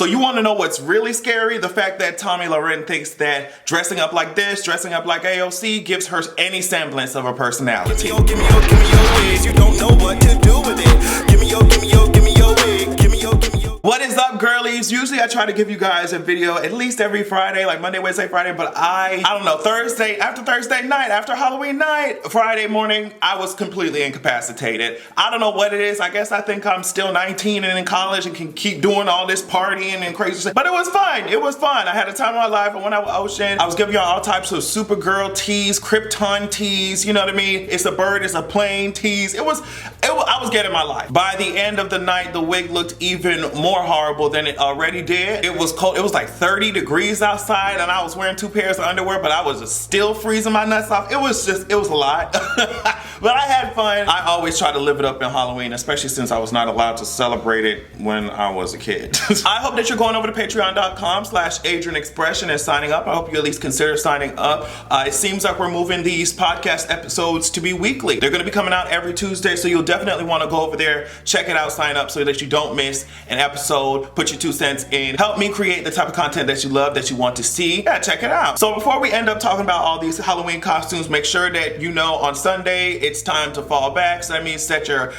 So you want to know what's really scary? The fact that Tommy Loren thinks that dressing up like this, dressing up like AOC gives her any semblance of a personality. Give me your ways. You don't know what to do with it. Give me your wig. What is up, girlies? Usually I try to give you guys a video at least every Friday, like Monday, Wednesday, Friday, but I don't know, after Thursday night, after Halloween night, Friday morning, I was completely incapacitated. I don't know what it is. I guess I think I'm still 19 and in college and can keep doing all this partying and crazy shit. But it was fun. It was fun. I had a time of my life. I went out with Ocean. I was giving y'all all types of Supergirl teas, Krypton teas, you know what I mean? It's a bird, it's a plane teas. I was getting my life. By the end of the night, the wig looked even more horrible than it already did. It was cold. It was like 30 degrees outside and I was wearing 2 pairs of underwear, but I was just still freezing my nuts off. It was a lot. But I had fun. I always try to live it up in Halloween, especially since I was not allowed to celebrate it when I was a kid. I hope that you're going over to patreon.com/AdrianExpression and signing up. I hope you at least consider signing up. It seems like we're moving these podcast episodes to be weekly. They're gonna be coming out every Tuesday, so you'll definitely wanna go over there, check it out, sign up so that you don't miss an episode, put your 2 cents in, help me create the type of content that you love, that you want to see. Yeah, check it out. So before we end up talking about all these Halloween costumes, make sure that you know on Sunday, it's time to fall back. So that means set your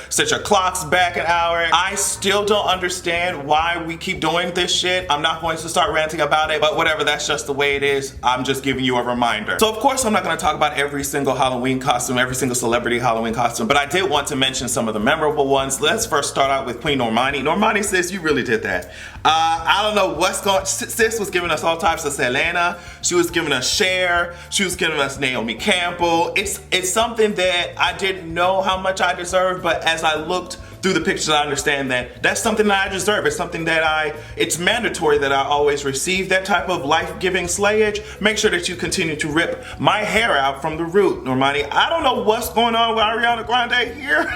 clocks back an hour. I still don't understand why we keep doing this shit. I'm not going to start ranting about it, but whatever, that's just the way it is. I'm just giving you a reminder. So of course, I'm not gonna talk about every single Halloween costume, every single celebrity Halloween costume, but I did want to mention some of the memorable ones. Let's first start out with Queen Normani. Normani, sis, you really did that. I don't know what's going, sis was giving us all types of Selena. She was giving us Cher. She was giving us Naomi Campbell. It's something that I didn't know how much I deserved, but as I looked through the pictures, I understand that that's something that I deserve. It's something that it's mandatory that I always receive that type of life-giving slayage. Make sure that you continue to rip my hair out from the root, Normani. I don't know what's going on with Ariana Grande here.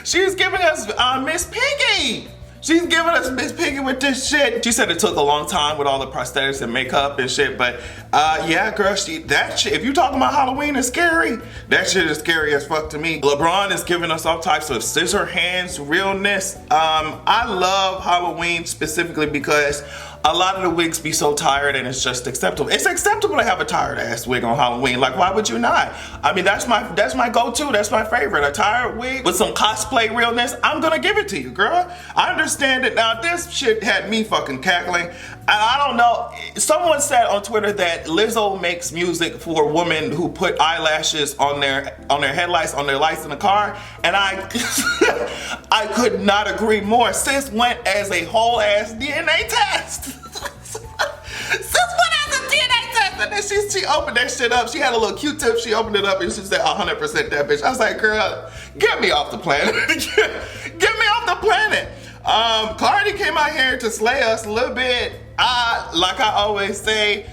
She's giving us Miss Piggy. She's giving us Miss Piggy with this shit. She said it took a long time with all the prosthetics and makeup and shit, but yeah, girl, that shit, if you talking about Halloween is scary, that shit is scary as fuck to me. LeBron is giving us all types of scissor hands realness. I love Halloween specifically because a lot of the wigs be so tired and it's just acceptable. It's acceptable to have a tired ass wig on Halloween. Like, why would you not? I mean, that's my go-to, that's my favorite. A tired wig with some cosplay realness, I'm gonna give it to you, girl. I understand it. Now, this shit had me fucking cackling. And I don't know, someone said on Twitter that Lizzo makes music for women who put eyelashes on their headlights, on their lights in the car, and I I could not agree more. Sis went as a whole ass DNA test. Sis went as a DNA test, and then she opened that shit up. She had a little Q-tip, she opened it up and she said 100% that bitch. I was like, girl, get me off the planet. Get me off the planet. Cardi came out here to slay us a little bit. Like I always say,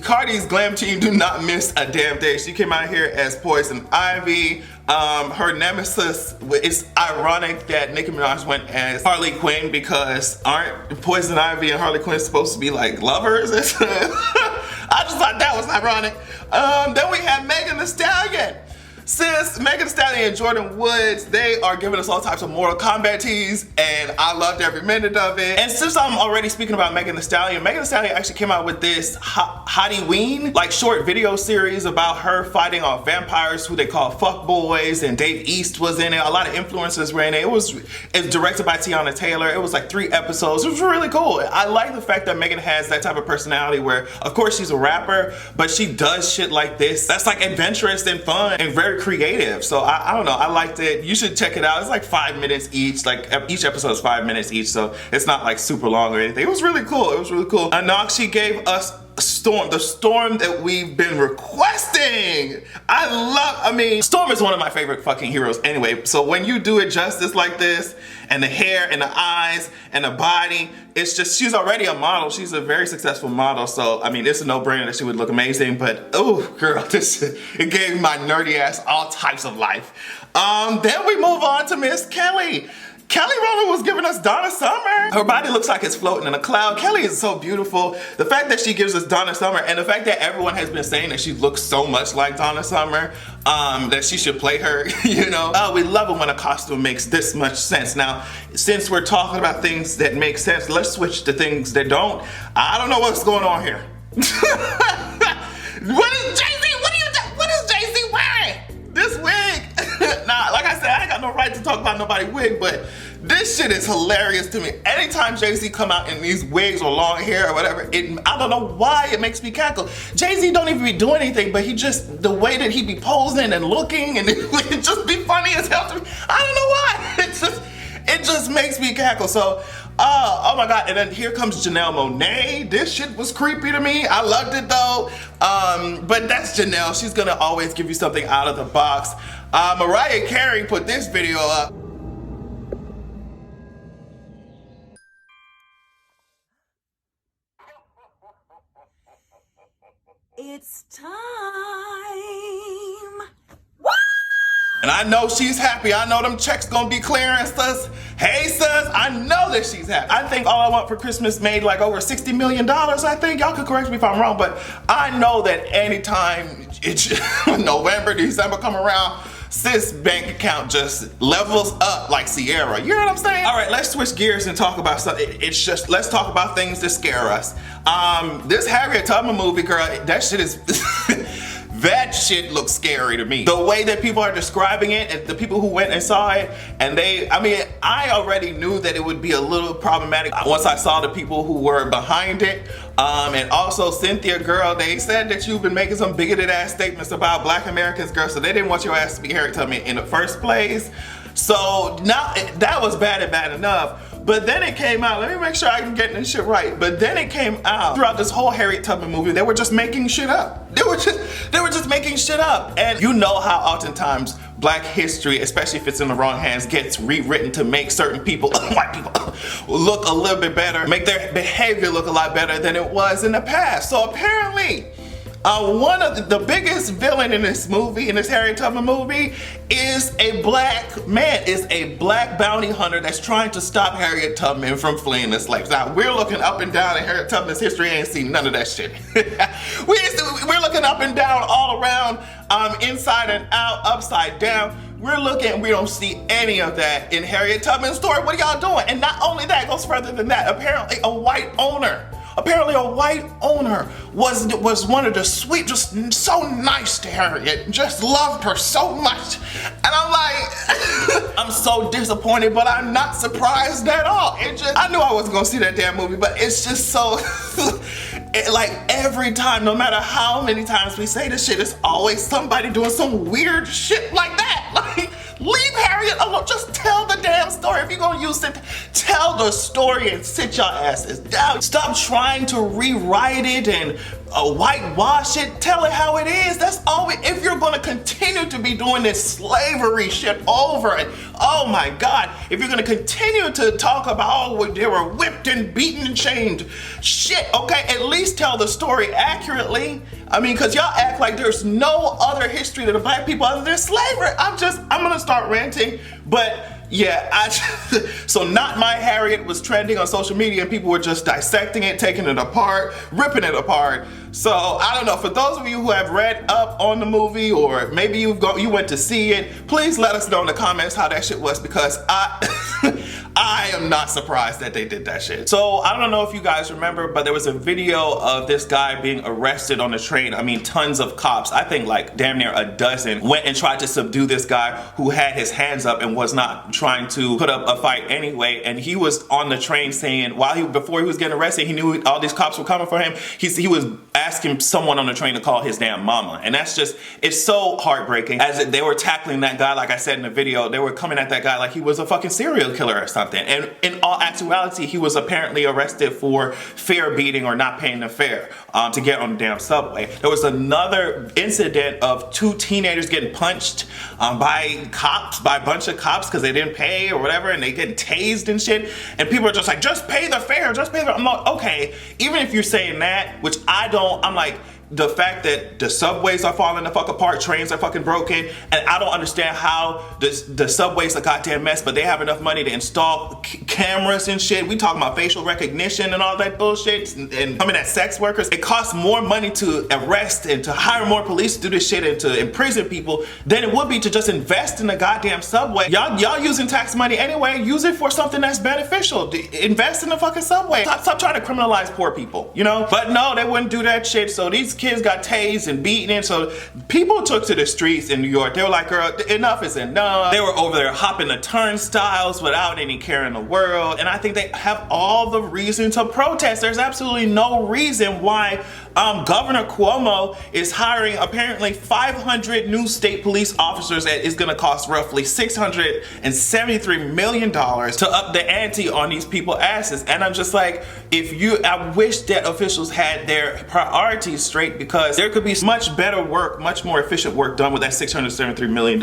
Cardi's glam team do not miss a damn day. She came out here as Poison Ivy. Her nemesis, it's ironic that Nicki Minaj went as Harley Quinn because aren't Poison Ivy and Harley Quinn supposed to be like lovers? I just thought that was ironic. Then we have Megan Thee Stallion. Sis, Megan Thee Stallion and Jordan Woods, they are giving us all types of Mortal Kombat teas, and I loved every minute of it. And since I'm already speaking about Megan Thee Stallion actually came out with this Hottie like short video series about her fighting off vampires who they call fuckboys, and Dave East was in it. A lot of influencers were in it. It's directed by Tiana Taylor. It was like 3 episodes. It was really cool. I like the fact that Megan has that type of personality where, of course, she's a rapper, but she does shit like this. That's like adventurous and fun and very creative. So I don't know, I liked it. You should check it out. It's like 5 minutes each. Like each episode is 5 minutes each, so it's not like super long or anything. It was really cool. It was really cool. Anoxi gave us Storm, the Storm that we've been requesting. I mean, Storm is one of my favorite fucking heroes anyway. So when you do it justice like this, and the hair and the eyes and the body, it's just, she's already a model. She's a very successful model. So, I mean, it's a no-brainer that she would look amazing, but oh girl, it gave my nerdy ass all types of life. Then we move on to Miss Kelly. Kelly Rowland was giving us Donna Summer. Her body looks like it's floating in a cloud. Kelly is so beautiful. The fact that she gives us Donna Summer, and the fact that everyone has been saying that she looks so much like Donna Summer, that she should play her, you know. We love it when a costume makes this much sense. Now, since we're talking about things that make sense, let's switch to things that don't. I don't know what's going on here. What is Jay-Z? What is Jay-Z wearing? This wig. Nah, like I said, I ain't got no right to talk about nobody's wig, but this shit is hilarious to me. Anytime Jay-Z come out in these wigs or long hair or whatever, I don't know why it makes me cackle. Jay-Z don't even be doing anything, but he just, the way that he be posing and looking, and it just be funny as hell to me. I don't know why. It just makes me cackle. So, oh my God, and then here comes Janelle Monáe. This shit was creepy to me. I loved it though. But that's Janelle. She's gonna always give you something out of the box. Mariah Carey put this video up. It's time. And I know she's happy. I know them checks gonna be clearing, sus. Hey, sus, I know that she's happy. I think All I Want for Christmas made like over $60 million, I think. Y'all could correct me if I'm wrong, but I know that anytime it's November, December come around, sis bank account just levels up like Sierra. You know what I'm saying? All right, let's switch gears and talk about something. Let's talk about things that scare us. This Harriet Tubman movie, girl, that shit is... That shit looks scary to me. The way that people are describing it, and the people who went and saw it, and I already knew that it would be a little problematic once I saw the people who were behind it. And also, Cynthia, girl, they said that you've been making some bigoted ass statements about Black Americans, girl, so they didn't want your ass to be Harriet Tubman in the first place. So now that was bad and bad enough. But then it came out, let me make sure I'm getting this shit right. But then it came out throughout this whole Harriet Tubman movie, they were just making shit up. They were just making shit up. And you know how oftentimes Black history, especially if it's in the wrong hands, gets rewritten to make certain people, white people, look a little bit better, make their behavior look a lot better than it was in the past. So apparently, one of the biggest villain in this movie, in this Harriet Tubman movie, is a black man, is a black bounty hunter that's trying to stop Harriet Tubman from fleeing the slaves. Now, we're looking up and down in Harriet Tubman's history, ain't seen none of that shit. We're looking up and down, all around, inside and out, upside down. We're looking, we don't see any of that in Harriet Tubman's story. What are y'all doing? And not only that, it goes further than that. Apparently a white owner was one of the sweet, just so nice to Harriet, just loved her so much. And I'm like, I'm so disappointed, but I'm not surprised at all. I knew I wasn't gonna see that damn movie, but it's just so, like every time, no matter how many times we say this shit, it's always somebody doing some weird shit like that. Like, leave Harriet alone, just tell the damn story. If you're gonna use it, tell the story and sit your asses down. Stop trying to rewrite it and whitewash it. Tell it how it is. That's all if you're gonna continue to be doing this slavery shit over and oh my God, if you're gonna continue to talk about, oh, they were whipped and beaten and chained, shit, okay, at least tell the story accurately. I mean, cause y'all act like there's no other history to the Black people other than slavery. I'm gonna start ranting, but yeah, so Not My Harriet was trending on social media and people were just dissecting it, taking it apart, ripping it apart. So I don't know, for those of you who have read up on the movie or maybe you went to see it, please let us know in the comments how that shit was because I am not surprised that they did that shit. So I don't know if you guys remember, but there was a video of this guy being arrested on the train. I mean, tons of cops, I think like damn near a dozen, went and tried to subdue this guy who had his hands up and was not trying to put up a fight anyway. And he was on the train saying, before he was getting arrested, he knew all these cops were coming for him. He was asking someone on the train to call his damn mama. And that's just, it's so heartbreaking. As they were tackling that guy, like I said in the video, they were coming at that guy like he was a fucking serial killer or something. And in all actuality, he was apparently arrested for fare beating or not paying the fare to get on the damn subway. There was another incident of two teenagers getting punched by a bunch of cops because they didn't pay or whatever, and they get tased and shit. And people are just like, just pay the fare, just pay the. I'm like, okay, even if you're saying that, which I don't, I'm like, the fact that the subways are falling the fuck apart, trains are fucking broken, and I don't understand how the subway's a goddamn mess, but they have enough money to install cameras and shit. We talking about facial recognition and all that bullshit, and coming at sex workers. It costs more money to arrest and to hire more police to do this shit and to imprison people than it would be to just invest in the goddamn subway. Y'all using tax money anyway, use it for something that's beneficial. Invest in the fucking subway. Stop trying to criminalize poor people, you know? But no, they wouldn't do that shit, so these kids got tased and beaten, and so people took to the streets in New York. They were like, girl, enough is enough. They were over there hopping the turnstiles without any care in the world, and I think they have all the reason to protest. There's absolutely no reason why Governor Cuomo is hiring apparently 500 new state police officers, and it's gonna cost roughly $673 million to up the ante on these people's asses. And I'm just like, I wish that officials had their priorities straight, because there could be much better work, much more efficient work done with that $673 million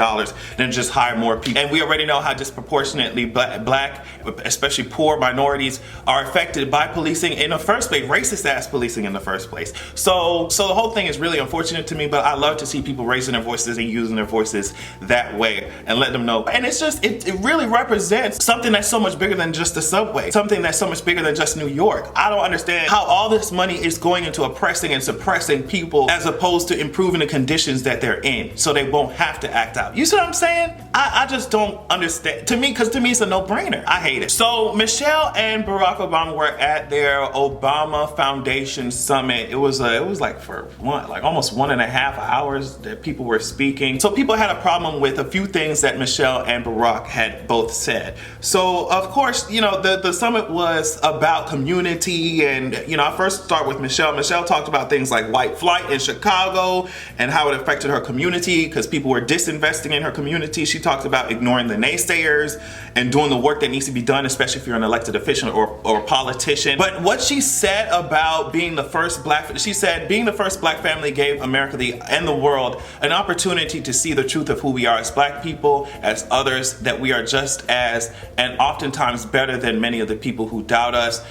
than just hire more people. And we already know how disproportionately black, especially poor minorities, are affected by policing in the first place, racist ass policing in the first place. So the whole thing is really unfortunate to me, but I love to see people raising their voices and using their voices that way and let them know. And it's just, it really represents something that's so much bigger than just the subway, something that's so much bigger than just New York. I don't understand how all this money is going into oppressing and suppressing people as opposed to improving the conditions that they're in so they won't have to act out. You see what I'm saying? I just don't understand. To me, because to me it's a no-brainer. I hate it. So Michelle and Barack Obama were at their Obama Foundation summit. It was like for almost 1.5 hours that people were speaking. So people had a problem with a few things that Michelle and Barack had both said. So of course, you know, the summit was about community, and you know, I first start with Michelle. Michelle talked about things like white flight in Chicago and how it affected her community because people were disinvesting in her community. She talked about ignoring the naysayers and doing the work that needs to be done, especially if you're an elected official or politician. But what she said about being the first she said being the first black family gave America and the world an opportunity to see the truth of who we are as black people, as others, that we are just as and oftentimes better than many of the people who doubt us.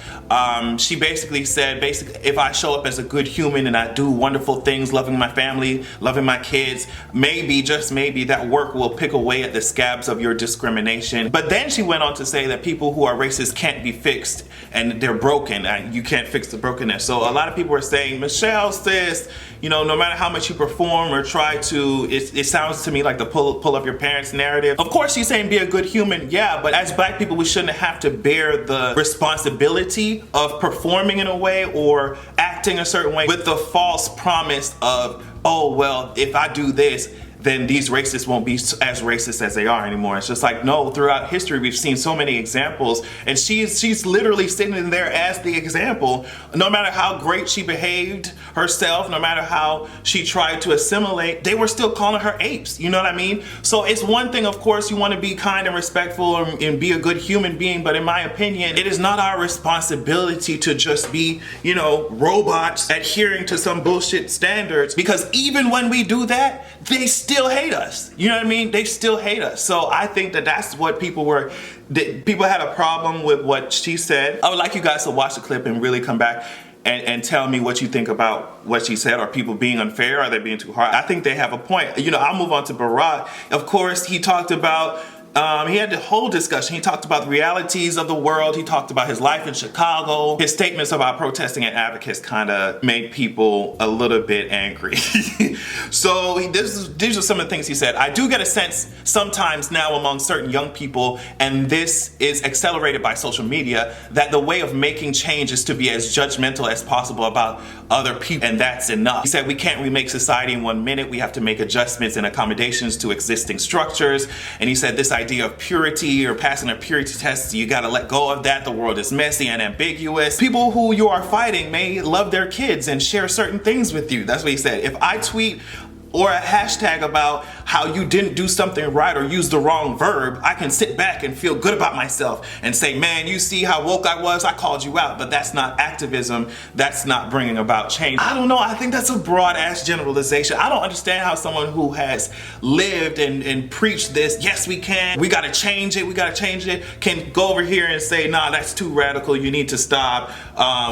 She basically said, if I show up as a good human and I do wonderful things, loving my family, loving my kids, maybe, just maybe, that work will pick away at the scabs of your discrimination. But then she went on to say that people who are racist can't be fixed and they're broken and you can't fix the brokenness. So a lot of people were saying, Michelle says, you know, no matter how much you perform or try to, it sounds to me like the pull up your parents narrative. Of course she's saying be a good human, yeah, but as black people we shouldn't have to bear the responsibility of performing in a way or acting a certain way with the false promise of, oh well, if I do this, then these racists won't be as racist as they are anymore. It's just like, no, throughout history we've seen so many examples, and she's literally sitting there as the example. No matter how great she behaved herself, no matter how she tried to assimilate, they were still calling her apes, you know what I mean? So it's one thing, of course, you want to be kind and respectful and be a good human being, but in my opinion, it is not our responsibility to just be, you know, robots adhering to some bullshit standards, because even when we do that, they still hate us. You know what I mean? They still hate us. So I think that that's what people had a problem with what she said. I would like you guys to watch the clip and really come back and tell me what you think about what she said. Are people being unfair? Are they being too hard? I think they have a point. You know, I'll move on to Barack. Of course, he talked about he had the whole discussion. He talked about the realities of the world. He talked about his life in Chicago. His statements about protesting and advocates kind of made people a little bit angry. So these are some of the things he said. I do get a sense sometimes now among certain young people, and this is accelerated by social media, that the way of making change is to be as judgmental as possible about other people, and that's enough. He said we can't remake society in 1 minute. We have to make adjustments and accommodations to existing structures. And he said this idea of purity or passing a purity test, you gotta let go of that. The world is messy and ambiguous. People who you are fighting may love their kids and share certain things with you. That's what he said. If I tweet or a hashtag about how you didn't do something right or use the wrong verb, I can sit back and feel good about myself and say, man, you see how woke I was? I called you out. But that's not activism. That's not bringing about change. I don't know. I think that's a broad ass generalization. I don't understand how someone who has lived and preached this, yes, we can, we got to change it, we got to change it, can go over here and say, nah, that's too radical. You need to stop.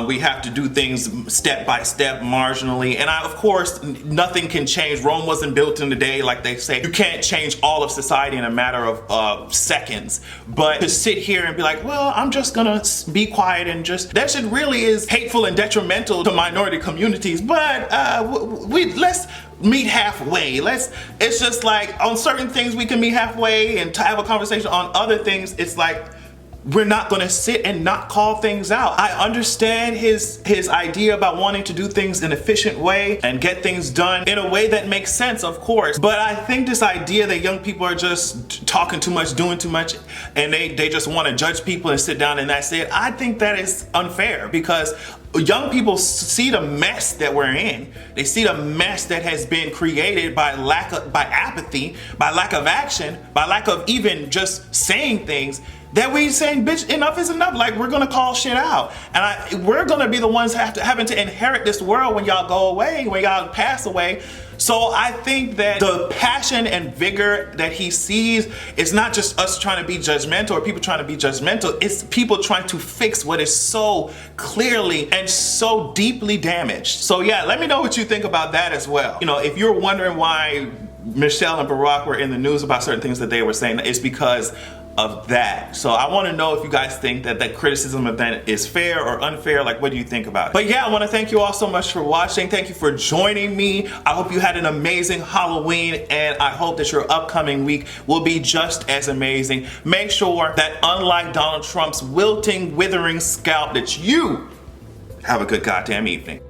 We have to do things step by step, marginally. And of course, nothing can change. Rome wasn't built in a day, like they say. You can't change all of society in a matter of seconds. But to sit here and be like, well, I'm just gonna be quiet and just, that shit really is hateful and detrimental to minority communities. But let's meet halfway. It's just like on certain things we can meet halfway and to have a conversation. On other things, it's like, we're not gonna sit and not call things out. I understand his idea about wanting to do things in an efficient way and get things done in a way that makes sense, of course. But I think this idea that young people are just talking too much, doing too much, and they just wanna judge people and sit down and that's it, I think that is unfair, because young people see the mess that we're in. They see the mess that has been created by apathy, by lack of action, by lack of even just saying things. That we saying, bitch, enough is enough. Like, we're gonna call shit out. And we're gonna be the ones having to inherit this world when y'all go away, when y'all pass away. So I think that the passion and vigor that he sees is not just us trying to be judgmental or people trying to be judgmental. It's people trying to fix what is so clearly and so deeply damaged. So yeah, let me know what you think about that as well. You know, if you're wondering why Michelle and Barack were in the news about certain things that they were saying, it's because of that. So I want to know if you guys think that that criticism of that is fair or unfair. Like, what do you think about it? But yeah, I want to thank you all so much for watching. Thank you for joining me. I hope you had an amazing Halloween, and I hope that your upcoming week will be just as amazing. Make sure that unlike Donald Trump's wilting, withering scalp, that you have a good goddamn evening.